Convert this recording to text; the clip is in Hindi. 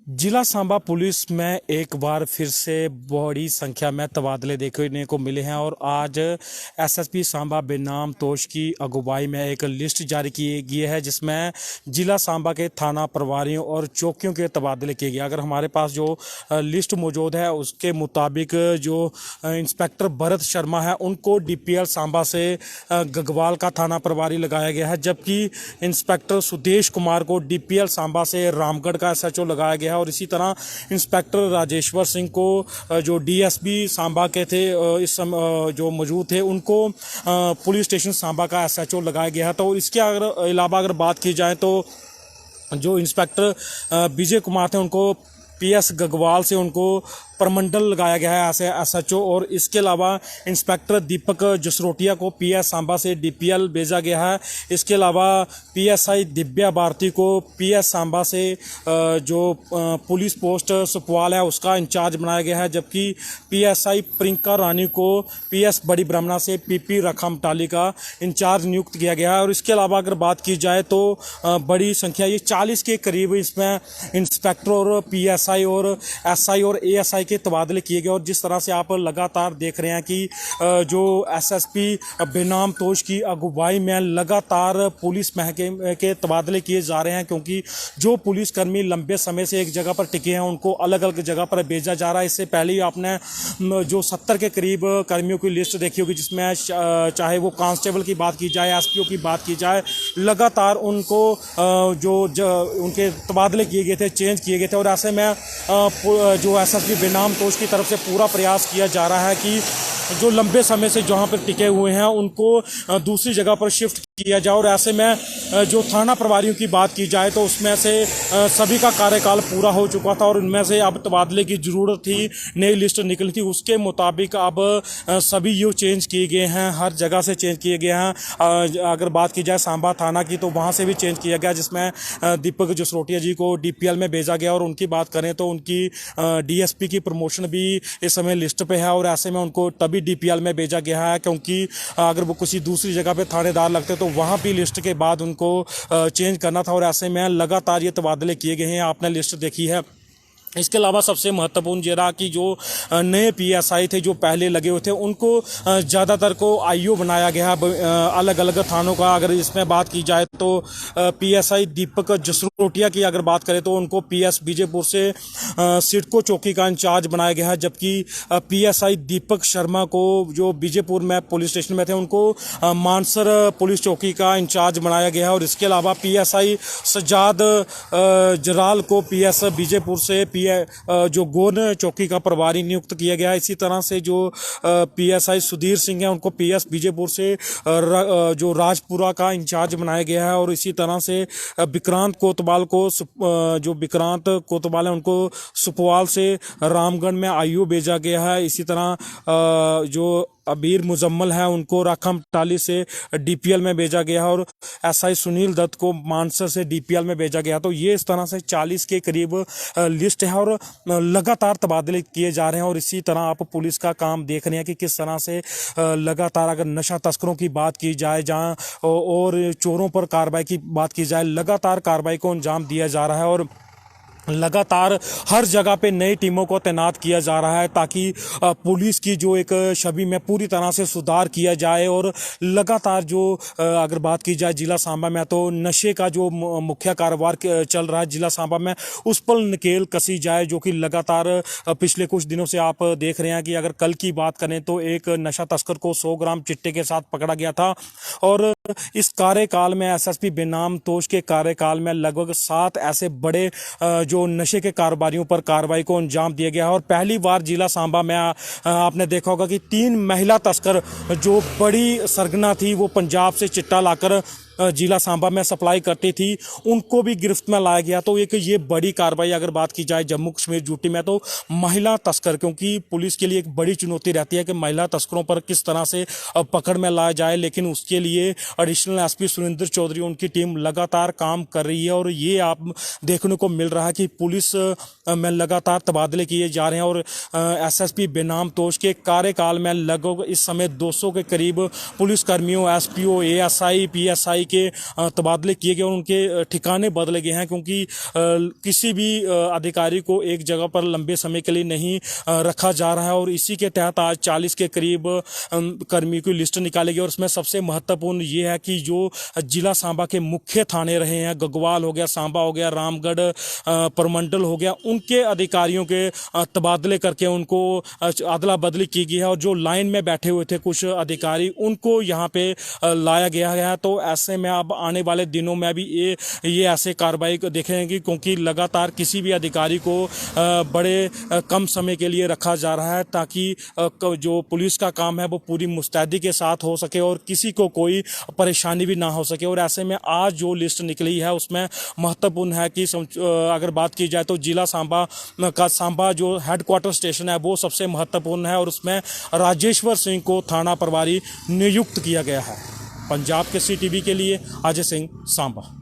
जिला सांबा पुलिस में एक बार फिर से बड़ी संख्या में तबादले देखने को मिले हैं और आज एसएसपी सांबा बेनाम तोश की अगुवाई में एक लिस्ट जारी की गई है जिसमें जिला सांबा के थाना प्रभारियों और चौकियों के तबादले किए गए। अगर हमारे पास जो लिस्ट मौजूद है उसके मुताबिक जो इंस्पेक्टर भरत शर्मा है उनको डीपीएल सांबा से गगवाल का थाना प्रभारी लगाया गया है, जबकि इंस्पेक्टर सुदेश कुमार को डीपीएल सांबा से रामगढ़ का एसएचओ लगाया गया है। और इसी तरह इंस्पेक्टर राजेश्वर सिंह को जो डीएसपी सांबा के थे इस समय जो मौजूद थे उनको पुलिस स्टेशन सांबा का एसएचओ लगाया गया है। तो इसके अलावा अगर बात की जाए तो जो इंस्पेक्टर विजय कुमार थे उनको पीएस गगवाल से उनको प्रमंडल लगाया गया है ऐसे एसएचओ। और इसके अलावा इंस्पेक्टर दीपक जसरोटिया को पीएस सांबा से डीपीएल भेजा गया है। इसके अलावा पीएसआई दिव्या भारती को पीएस सांबा से जो पुलिस पोस्ट सुपवाल है उसका इंचार्ज बनाया गया है, जबकि पीएसआई प्रियंका रानी को पीएस बड़ी ब्रह्मणा से पीपी रखमटाली का इंचार्ज नियुक्त किया गया है। और इसके अलावा अगर बात की जाए तो बड़ी संख्या ये 40 के करीब इसमें इंस्पेक्टर और पीएसआई और एसआई और एएसआई के तबादले किए गए। और जिस तरह से आप लगातार देख रहे हैं कि जो एसएसपी बेनाम तोश की अगुवाई में लगातार पुलिस महकमे के तबादले किए जा रहे हैं, क्योंकि जो पुलिसकर्मी लंबे समय से एक जगह पर टिके हैं उनको अलग अलग जगह पर भेजा जा रहा है। इससे पहले ही आपने जो 70 के करीब कर्मियों की लिस्ट देखी होगी, जिसमें चाहे वो कांस्टेबल की बात की जाए, एसपीओ की बात की जाए, लगातार उनको उनके तबादले किए गए थे, चेंज किए गए थे। और ऐसे में जो एसएसपी बेनाम तोश की तरफ से पूरा प्रयास किया जा रहा है कि जो लंबे समय से जहां पर टिके हुए हैं उनको दूसरी जगह पर शिफ्ट किया जाए। और ऐसे में जो थाना प्रभारियों की बात की जाए तो उसमें से सभी का कार्यकाल पूरा हो चुका था और उनमें से अब तबादले की ज़रूरत थी, नई लिस्ट निकली थी, उसके मुताबिक अब सभी यू चेंज किए गए हैं, हर जगह से चेंज किए गए हैं। अगर बात की जाए सांबा थाना की तो वहाँ से भी चेंज किया गया, जिसमें दीपक जसरोटिया जी को डीपीएल में भेजा गया। और उनकी बात करें तो उनकी डीएसपी की प्रमोशन भी इस समय लिस्ट पे है और ऐसे में उनको तभी डीपीएल में भेजा गया है, क्योंकि अगर वो किसी दूसरी जगह पे थानेदार लगते तो वहाँ भी लिस्ट के बाद उनको चेंज करना था। और ऐसे में लगातार ये तबादले किए गए हैं, आपने लिस्ट देखी है। इसके अलावा सबसे महत्वपूर्ण ये रहा कि जो नए पीएसआई थे जो पहले लगे हुए थे उनको ज़्यादातर को आईओ बनाया गया अलग अलग थानों का। अगर इसमें बात की जाए तो पीएसआई दीपक जसरोटिया की अगर बात करें तो उनको पीएस विजयपुर से सिडको चौकी का इंचार्ज बनाया गया है, जबकि पीएसआई दीपक शर्मा को जो विजयपुर में पुलिस स्टेशन में थे उनको मानसर पुलिस चौकी का इंचार्ज बनाया गया है। और इसके अलावा पीएसआई सज्जाद जराल को पीएस विजयपुर से जो गोन चौकी का प्रभारी नियुक्त किया गया है। इसी तरह से जो पीएसआई सुधीर सिंह है उनको पीएस विजयपुर से जो राजपुरा का इंचार्ज बनाया गया है। और इसी तरह से विक्रांत कोतवाल को जो विक्रांत कोतवाल है उनको सुपवाल से रामगढ़ में आईओ भेजा गया है। इसी तरह जो अबीर मुजम्मल है उनको राखमटाली से डीपीएल में भेजा गया है और एसआई सुनील दत्त को मानसर से डीपीएल में भेजा गया। तो ये इस तरह से 40 के करीब लिस्ट है और लगातार तबादले किए जा रहे हैं। और इसी तरह आप पुलिस का काम देख रहे हैं कि किस तरह से लगातार अगर नशा तस्करों की बात की जाए जहां और चोरों पर कार्रवाई की बात की जाए, लगातार कार्रवाई को अंजाम दिया जा रहा है और लगातार हर जगह पे नई टीमों को तैनात किया जा रहा है ताकि पुलिस की जो एक छवि में पूरी तरह से सुधार किया जाए। और लगातार जो अगर बात की जाए जिला सांबा में तो नशे का जो मुख्य कारोबार चल रहा है जिला सांबा में उस पर नकेल कसी जाए, जो कि लगातार पिछले कुछ दिनों से आप देख रहे हैं कि अगर कल की बात करें तो एक नशा तस्कर को 100 ग्राम चिट्टे के साथ पकड़ा गया था। और इस कार्यकाल में एसएसपी बेनाम तोश के कार्यकाल में लगभग 7 ऐसे बड़े जो नशे के कारोबारियों पर कार्रवाई को अंजाम दिया गया है। और पहली बार जिला सांबा में आपने देखा होगा कि 3 महिला तस्कर जो बड़ी सरगना थी वो पंजाब से चिट्टा लाकर जिला सांबा में सप्लाई करती थी, उनको भी गिरफ्त में लाया गया। तो एक ये बड़ी कार्रवाई अगर बात की जाए जम्मू कश्मीर यूटी में तो महिला तस्कर, क्योंकि पुलिस के लिए एक बड़ी चुनौती रहती है कि महिला तस्करों पर किस तरह से पकड़ में लाया जाए, लेकिन उसके लिए एडिशनल एसपी सुरेंद्र चौधरी उनकी टीम लगातार काम कर रही है। और ये आप देखने को मिल रहा है कि पुलिस में लगातार तबादले किए जा रहे हैं। और एसएसपी बेनाम तोश के कार्यकाल में लगभग इस समय 200 के करीब पुलिसकर्मियों, एसपीओ, एएसआई, पीएसआई के तबादले किए गए और उनके ठिकाने बदले गए हैं, क्योंकि किसी भी अधिकारी को एक जगह पर लंबे समय के लिए नहीं रखा जा रहा है। और इसी के तहत आज 40 के करीब कर्मियों की लिस्ट निकाली गई और उसमें सबसे महत्वपूर्ण ये है कि जो जिला सांबा के मुख्य थाने रहे हैं, गगवाल हो गया, सांबा हो गया, रामगढ़ परमंडल हो गया, उनके अधिकारियों के तबादले करके उनको अदला बदली की गई है। और जो लाइन में बैठे हुए थे कुछ अधिकारी, उनको यहाँ पे लाया गया है। तो ऐसे में अब आने वाले दिनों में भी ये ऐसे कार्रवाई देखेंगे, क्योंकि लगातार किसी भी अधिकारी को बड़े कम समय के लिए रखा जा रहा है, ताकि जो पुलिस का काम है वो पूरी मुस्तैदी के साथ हो सके और किसी को कोई परेशानी भी ना हो सके। और ऐसे में आज जो लिस्ट निकली है उसमें महत्वपूर्ण है कि अगर बात की जाए तो जिला सांबा का सांबा जो हेडक्वार्टर स्टेशन है वो सबसे महत्वपूर्ण है और उसमें राजेश्वर सिंह को थाना प्रभारी नियुक्त किया गया है। पंजाब के CTV के लिए अजय सिंह, सांबा।